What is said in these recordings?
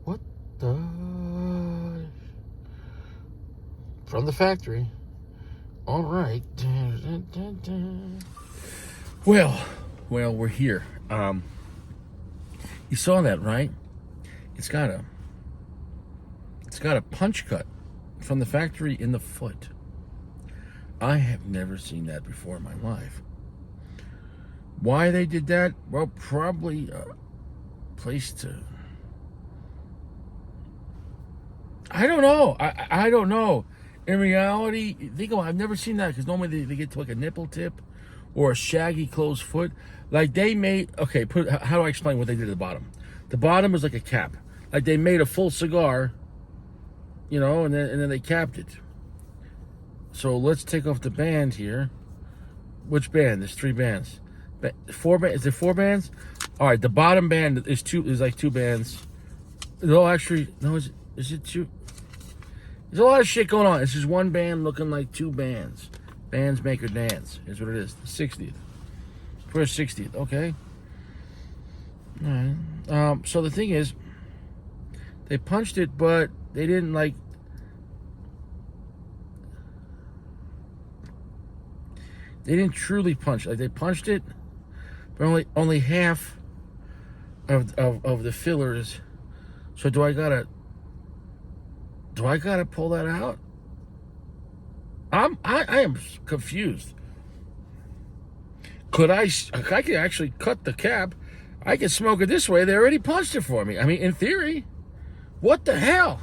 What the? From the factory. All right. Well, we're here. You saw that, right? It's got a punch cut from the factory in the foot. I have never seen that before in my life. Why they did that? Well, probably a place to... I don't know. I don't know. In reality, think about it, I've never seen that because normally they get to like a nipple tip or a shaggy closed foot. Like they made... Okay, how do I explain what they did at the bottom? The bottom is like a cap. Like they made a full cigar, you know, and then they capped it. So let's take off the band here. Which band? There's 3 bands. 4 bands? Is there 4 bands? All right, the bottom band is like 2 bands. No, actually, no. Is it 2? There's a lot of shit going on. It's just 1 band looking like 2 bands. Bands make her dance. Is what it is. The 60th. First 60th. Okay. All right. So the thing is, they punched it, but they didn't like. They didn't truly punch. Like they punched it, but only half of the fillers. So do I gotta pull that out? I am confused. I could actually cut the cap. I could smoke it this way. They already punched it for me. I mean, in theory, what the hell?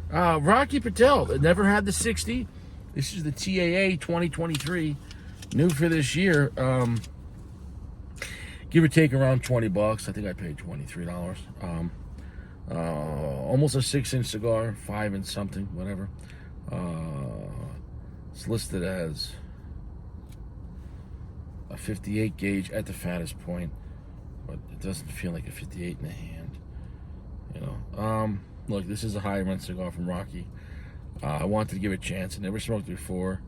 Rocky Patel never had the 60. This is the TAA 2023. New for this year, give or take around $20. I think I paid $23. Almost a 6-inch cigar, 5 and something, whatever. It's listed as a 58 gauge at the fattest point, but it doesn't feel like a 58 in the hand. You know. Look, this is a high-end cigar from Rocky. I wanted to give it a chance. I never smoked it before.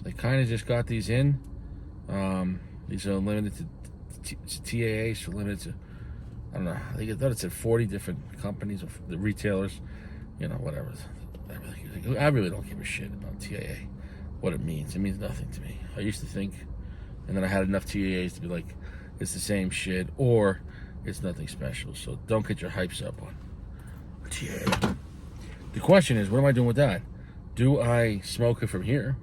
They kind of just got these in. These are limited to TAA, so limited to, I don't know, I thought it said 40 different companies or the retailers, you know, whatever. I really don't give a shit about TAA, what it means. It means nothing to me. I used to think, and then I had enough TAAs to be like, it's the same shit, or it's nothing special. So don't get your hypes up on TAA. The question is, what am I doing with that? Do I smoke it from here?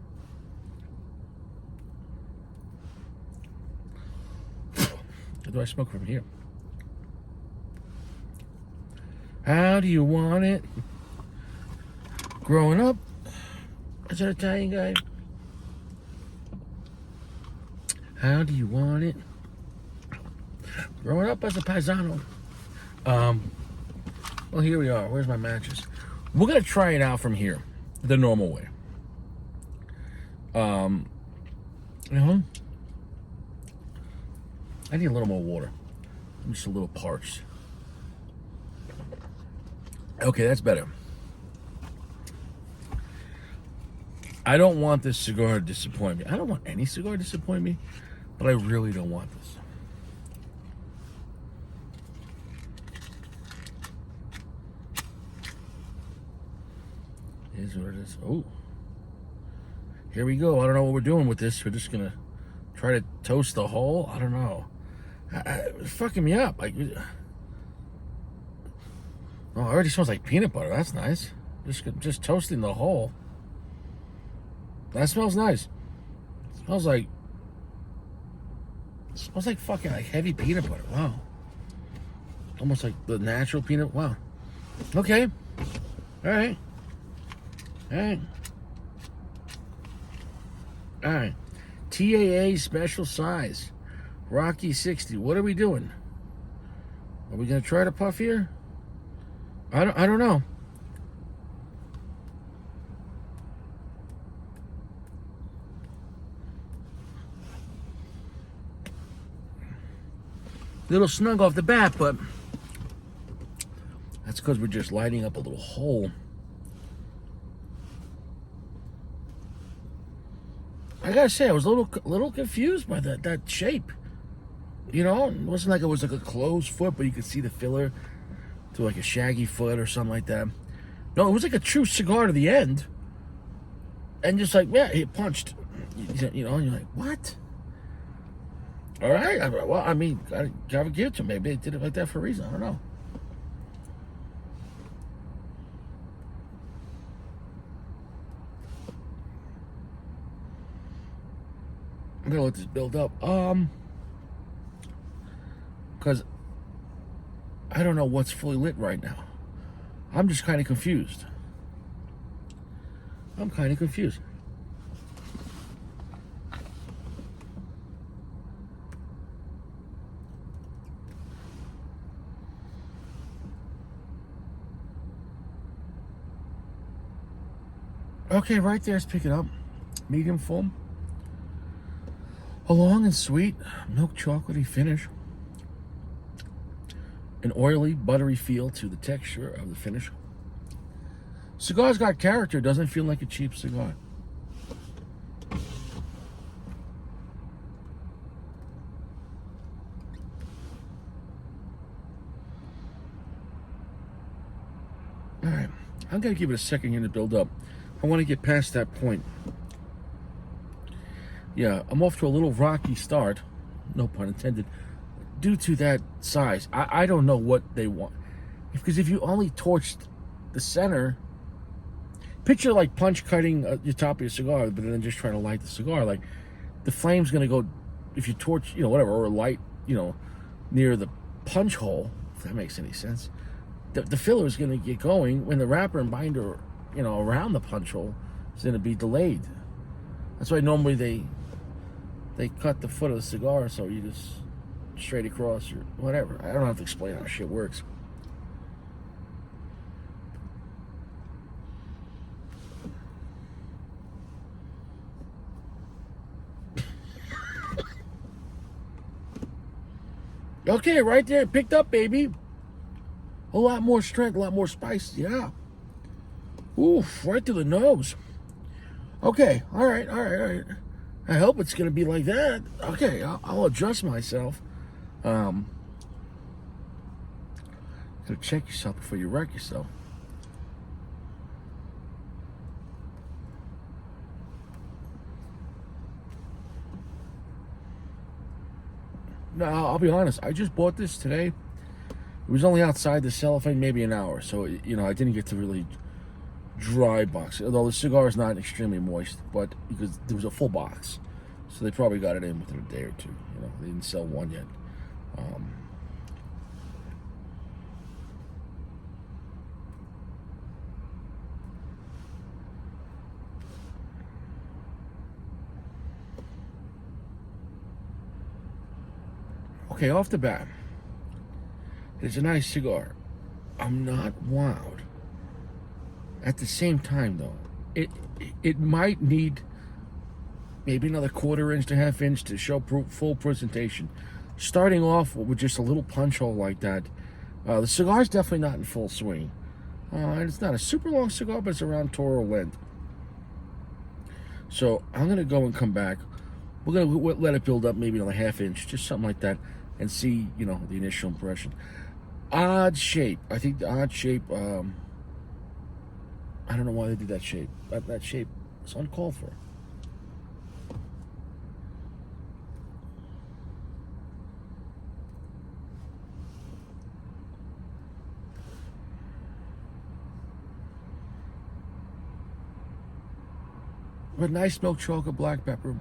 Or do I smoke from here? How do you want it? Growing up as an Italian guy, how do you want it? Growing up as a paisano. Well, here we are. Where's my matches? We're going to try it out from here, the normal way. You know, I need a little more water. I'm just a little parched. Okay, that's better. I don't want this cigar to disappoint me. I don't want any cigar to disappoint me, but I really don't want this. Here's what it is. Oh, here we go. I don't know what we're doing with this. We're just gonna try to toast the whole. I don't know. It's fucking me up. Like, oh, it already smells like peanut butter. That's nice. Just toasting the whole. That smells nice. It smells like fucking like heavy peanut butter. Wow. Almost like the natural peanut. Wow. Okay. All right. All right. All right. TAA special size. Rocky 60. What are we doing? Are we gonna try to puff here? I don't know. Little snug off the bat, but that's because we're just lighting up a little hole. I gotta say, I was a little confused by that shape. You know, it wasn't like it was like a closed foot, but you could see the filler to like a shaggy foot or something like that. No, it was like a true cigar to the end, and just like, yeah, it punched. You know, and you're like, what? All right. Well, I mean, gotta give it to them. Maybe they did it like that for a reason. I don't know. I'm gonna let this build up. Because I don't know what's fully lit right now. I'm just kind of confused. I'm kind of confused. Okay, right there's picking up. Medium foam. A long and sweet, milk chocolatey finish. An oily, buttery feel to the texture of the finish. Cigar's got character, doesn't feel like a cheap cigar. Alright, I'm going to give it a second here to build up. I want to get past that point. Yeah, I'm off to a little rocky start, no pun intended, due to that size. I don't know what they want. Because if you only torched the center, picture like punch cutting the top of your cigar, but then just trying to light the cigar. Like, the flame's going to go, if you torch, you know, whatever, or light, you know, near the punch hole, if that makes any sense. The filler is going to get going when the wrapper and binder, you know, around the punch hole is going to be delayed. That's why normally they cut the foot of the cigar so you just straight across or whatever. I don't have to explain how shit works. Okay, right there, picked up, baby. A lot more strength, a lot more spice. Yeah. Oof, right to the nose. Okay, all right. I hope it's going to be like that. Okay, I'll adjust myself. Gotta check yourself before you wreck yourself. No, I'll be honest. I just bought this today. It was only outside the cellophane maybe an hour, so you know I didn't get to really dry box it. Although the cigar is not extremely moist, but because there was a full box, so they probably got it in within a day or two. You know, they didn't sell one yet. Okay, off the bat, it's a nice cigar. I'm not wowed. At the same time, though, it might need maybe another quarter inch to half inch to show full presentation. Starting off with just a little punch hole like that, the cigar's definitely not in full swing. And it's not a super long cigar, but it's around Toro length. So I'm gonna go and come back. We're gonna let it build up maybe another half inch, just something like that, and see, you know, the initial impression. Odd shape. I think the odd shape. I don't know why they did that shape. That shape is uncalled for. But nice milk chocolate, black pepper,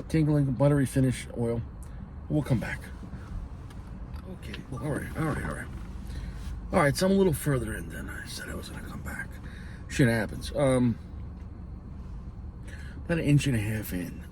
tingling, buttery finish, oil. We'll come back. Okay. All right. All right, so I'm a little further in than I said I was going to come back. Shit happens. About an inch and a half in.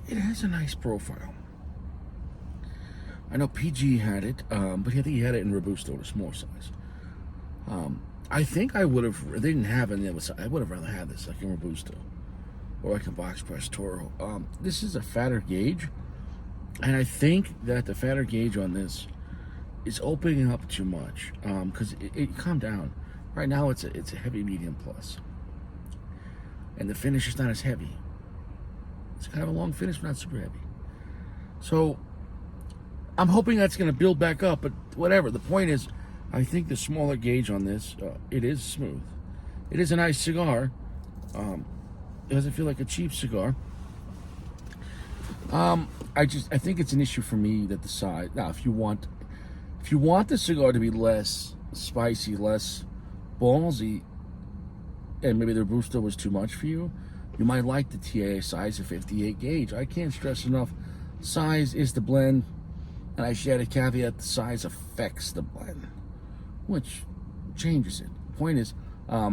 it has a nice profile. I know PG had it, but I think he had it in Robusto, the small size. I think I would have. They didn't have it. I would have rather had this, like in Robusto, or like a box press Toro. This is a fatter gauge, and I think that the fatter gauge on this is opening up too much. Because it calmed down. Right now, it's a heavy medium plus, and the finish is not as heavy. It's kind of a long finish, but not super heavy. So I'm hoping that's going to build back up. But whatever. The point is, I think the smaller gauge on this, it is smooth. It is a nice cigar. It doesn't feel like a cheap cigar. I think it's an issue for me that the size. Now, if you want the cigar to be less spicy, less ballsy, and maybe the Robusto was too much for you, you might like the TAA size of 58 gauge. I can't stress enough, size is the blend, and I should add a caveat: the size affects the blend, which changes it. Point is, I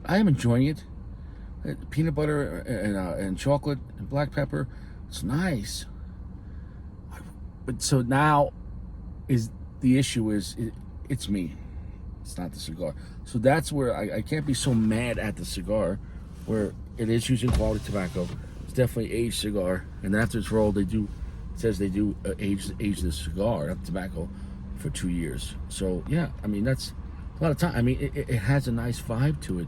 am enjoying it. Peanut butter and chocolate and black pepper, it's nice. But so now, the issue is it's me. It's not the cigar. So that's where I can't be so mad at the cigar, where it is using quality tobacco. It's definitely aged cigar, and after it's rolled, it says they do age the cigar, not the tobacco, for 2 years. So yeah, I mean that's a lot of time. I mean it has a nice vibe to it,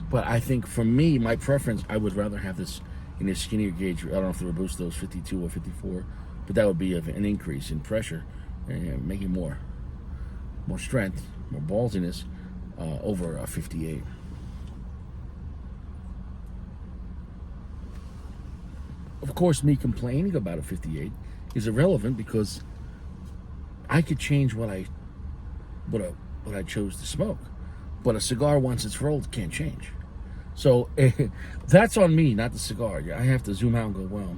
but I think for me, my preference, I would rather have this in a skinnier gauge. I don't know if the Robusto is 52 or 54, but that would be an increase in pressure and making more strength, more ballsiness over a 58. Of course, me complaining about a 58 is irrelevant because I could change what I chose to smoke, but a cigar, once it's rolled, can't change. So that's on me, not the cigar. I have to zoom out and go, well,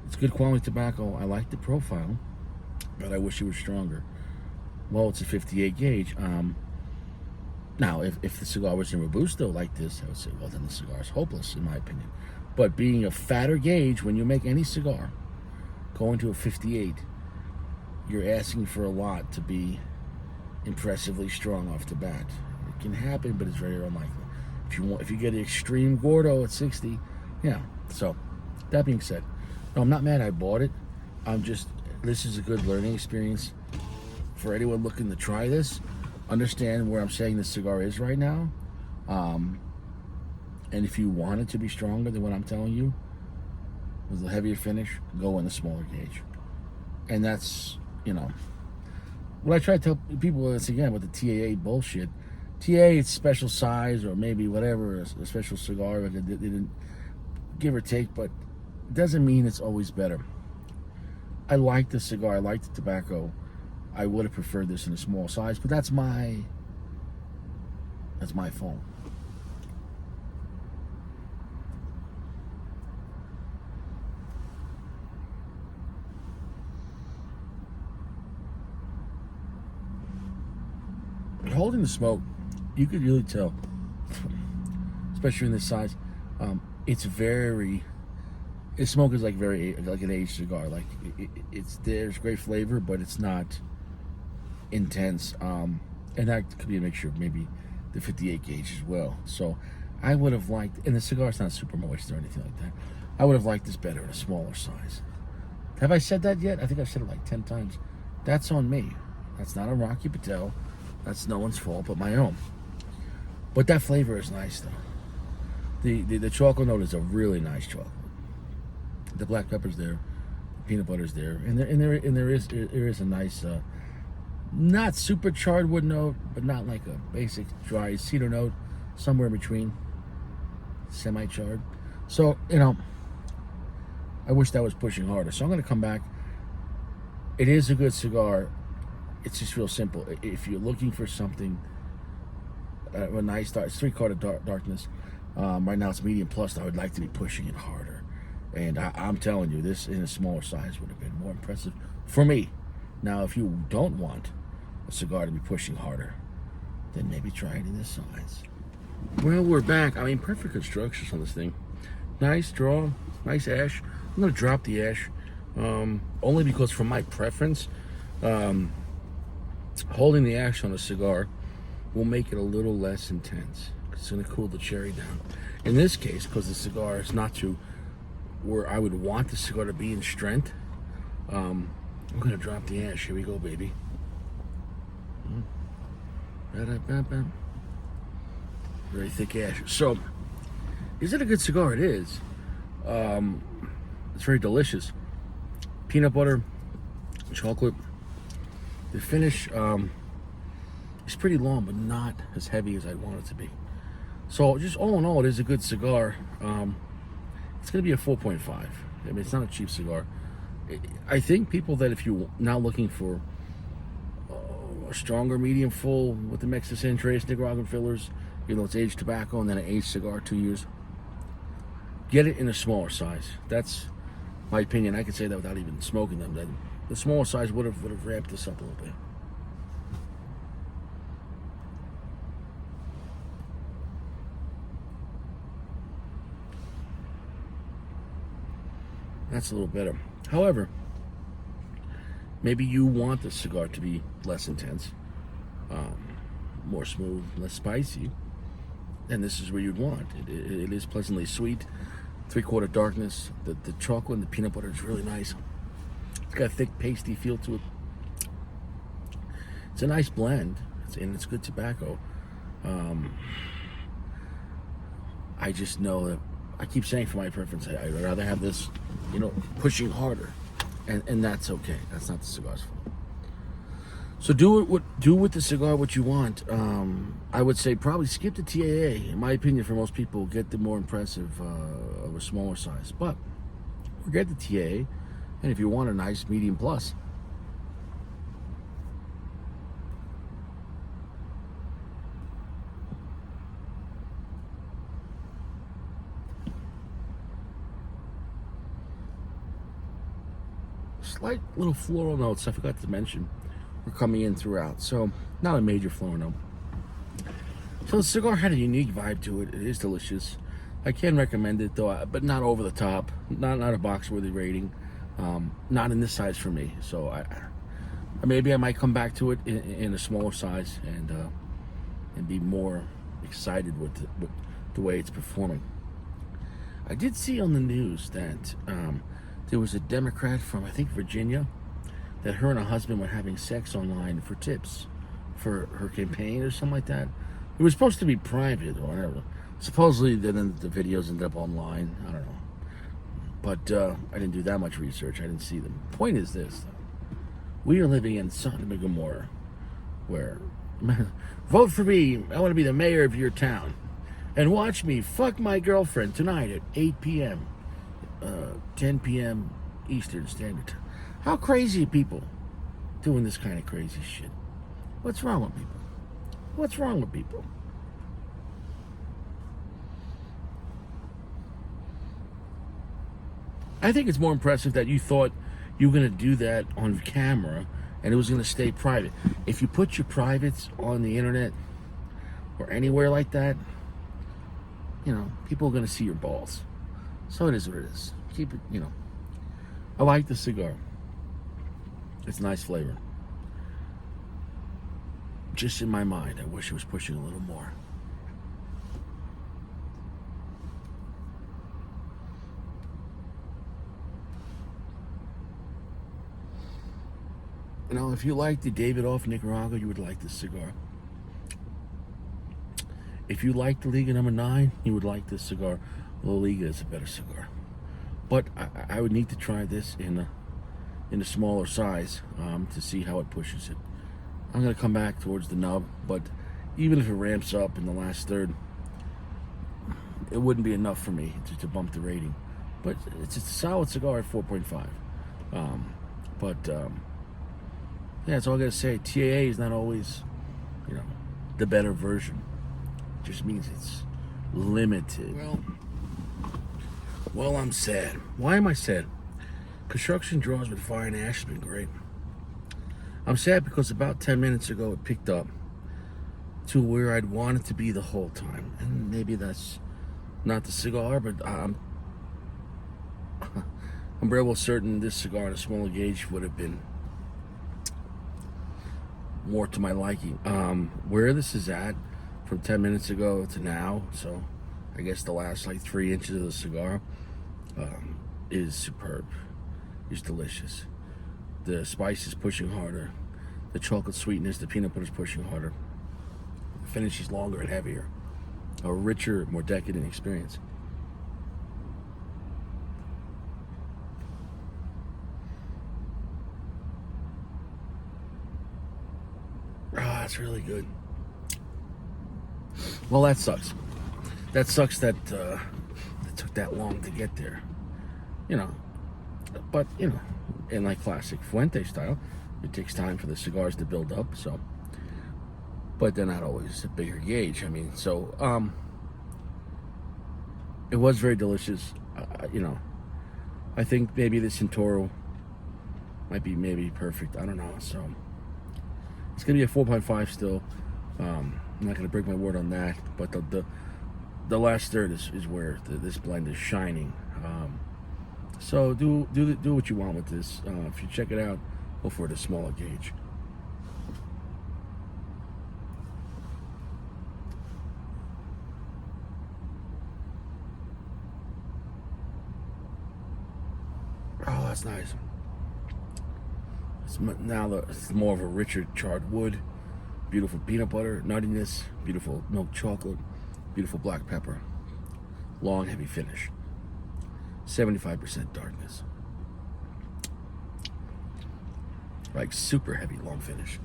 it's good quality tobacco. I like the profile, but I wish it was stronger. Well, it's a 58 gauge. Now, if the cigar was in Robusto like this, I would say, well, then the cigar is hopeless, in my opinion. But being a fatter gauge, when you make any cigar, going to a 58, you're asking for a lot to be impressively strong off the bat. It can happen, but it's very unlikely. If you get an extreme Gordo at 60, yeah. So, that being said, no, I'm not mad I bought it. This is a good learning experience for anyone looking to try this. Understand where I'm saying the cigar is right now. And if you want it to be stronger than what I'm telling you, with a heavier finish, go in the smaller gauge. And that's, what I try to tell people is, again, with the TAA bullshit. TAA, it's special size, or maybe whatever, a special cigar, like they didn't give or take, but it doesn't mean it's always better. I like the cigar, I like the tobacco. I would have preferred this in a small size, but that's my fault. Holding the smoke, you could really tell, especially in this size. Its smoke is like an aged cigar. Like there's great flavor, but it's not intense. And that could be a mixture of maybe the 58 gauge as well. So I would have liked, and the cigar's not super moist or anything like that. I would have liked this better in a smaller size. Have I said that yet? I think I've said it like 10 times. That's on me. That's not on Rocky Patel. That's no one's fault but my own. But that flavor is nice, though. The chocolate note is a really nice chocolate. The black pepper's there, the peanut butter's there, and there is a nice, not super charred wood note, but not like a basic dry cedar note, somewhere in between, semi-charred. So I wish that was pushing harder. So I'm going to come back. It is a good cigar. It's just real simple. If you're looking for something, a nice dark, it's 3/4 darkness. Right now it's medium plus. I would like to be pushing it harder. And I'm telling you, this in a smaller size would have been more impressive for me. Now, if you don't want a cigar to be pushing harder, then maybe try it in this size. Well, we're back. I mean, perfect construction on this thing. Nice draw, nice ash. I'm gonna drop the ash, only because for my preference, holding the ash on a cigar will make it a little less intense. It's gonna cool the cherry down. In this case, because the cigar is not to where I would want the cigar to be in strength, I'm gonna drop the ash. Here we go, baby. Very thick ash. So, is it a good cigar? It is. It's very delicious. Peanut butter, chocolate. The finish is pretty long, but not as heavy as I want it to be. So, just all in all, it is a good cigar. It's going to be a 4.5. I mean, it's not a cheap cigar. I think people that if you're not looking for a stronger medium full with the mix of San Andreas Nicaraguan fillers, even though it's aged tobacco and then an aged cigar, 2 years, get it in a smaller size. That's my opinion. I could say that without even smoking them. That the smaller size would have ramped this up a little bit. That's a little better. However, maybe you want the cigar to be less intense, more smooth, less spicy, and this is where you'd want. It is pleasantly sweet, 3/4 darkness. The chocolate and the peanut butter is really nice. It's got a thick, pasty feel to it. It's a nice blend, and it's good tobacco. I just know that I keep saying for my preference, I'd rather have this, pushing harder, and that's okay. That's not the cigar's fault. So do with the cigar what you want. I would say probably skip the TAA. In my opinion, for most people, get the more impressive of a smaller size. But forget the TAA, and if you want a nice medium plus, slight little floral notes I forgot to mention were coming in throughout, so not a major floral note. So the cigar had a unique vibe to it. It is delicious. I can recommend it though, but not over the top. Not a box-worthy rating. Not in this size for me. So maybe I might come back to it in a smaller size and be more excited with the way it's performing. I did see on the news that there was a Democrat from, I think, Virginia, that her and her husband were having sex online for tips for her campaign or something like that. It was supposed to be private or whatever. Supposedly, then the videos ended up online. I don't know. But I didn't do that much research. I didn't see them. Point is this, though. We are living in Sodom and Gomorrah, where vote for me. I want to be the mayor of your town. And watch me fuck my girlfriend tonight at 8 p.m. 10 p.m. Eastern Standard Time. How crazy are people doing this kind of crazy shit? What's wrong with people? What's wrong with people? I think it's more impressive that you thought you were going to do that on camera and it was going to stay private. If you put your privates on the internet or anywhere like that, people are going to see your balls. So it is what it is. Keep it, I like the cigar. It's nice flavor. Just in my mind, I wish it was pushing a little more. If you like the David off Nicaragua, you would like this cigar. If you like the Liga number 9, you would like this cigar. La Liga is a better cigar. But I would need to try this in a smaller size to see how it pushes it. I'm going to come back towards the nub, but even if it ramps up in the last third, it wouldn't be enough for me to bump the rating. But it's a solid cigar at 4.5. Yeah, that's all I got to say. TAA is not always, the better version. It just means it's limited. Well, I'm sad. Why am I sad? Construction draws with fire and ash has been great. I'm sad because about 10 minutes ago it picked up to where I'd want it to be the whole time. And maybe that's not the cigar, but I'm very well certain this cigar in a smaller gauge would have been more to my liking. Where this is at from 10 minutes ago to now, so I guess the last like 3 inches of the cigar, is superb. It's delicious. The spice is pushing harder. The chocolate sweetness, the peanut butter is pushing harder. The finish is longer and heavier. A richer, more decadent experience. Ah, it's really good. Well, that sucks. That sucks that it took that long to get there. You know, but, in like classic Fuente style, it takes time for the cigars to build up, so. But they're not always a bigger gauge. I mean, so, it was very delicious. I think maybe the Centauro might be maybe perfect. I don't know, so. It's going to be a 4.5 still. I'm not going to break my word on that, but the last third is where this blend is shining. So do what you want with this. If you check it out, go for the smaller gauge. Oh, that's nice. It's more of a richer charred wood, beautiful peanut butter, nuttiness, beautiful milk chocolate, beautiful black pepper, long heavy finish, 75% darkness, like super heavy long finish.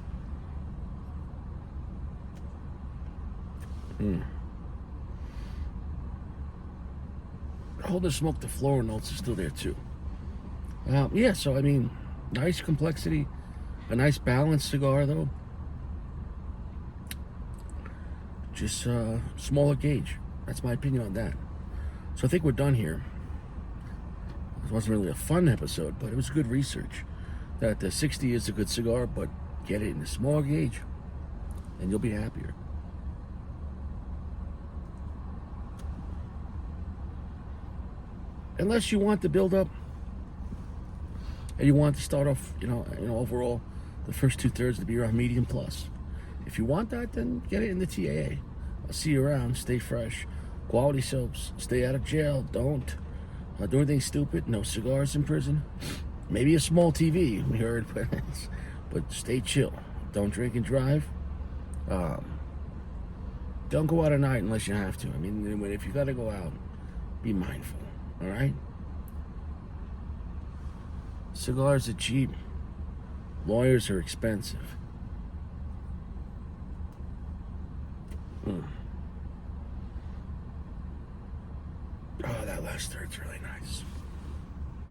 Hold the smoke, the floral notes are still there too. Yeah, so I mean, nice complexity, a nice balanced cigar though. Just smaller gauge. That's my opinion on that. So I think we're done here. It wasn't really a fun episode, but it was good research. That the 60 is a good cigar, but get it in a small gauge, and you'll be happier. Unless you want to build up, and you want to start off, overall, the first 2/3 to be around medium plus. If you want that, then get it in the TAA. I'll see you around. Stay fresh. Quality soaps. Stay out of jail. Don't do anything stupid. No cigars in prison. Maybe a small TV, we heard, but stay chill. Don't drink and drive. Don't go out at night unless you have to. I mean, if you got to go out, be mindful. All right? Cigars are cheap. Lawyers are expensive. Oh, that last third's really nice.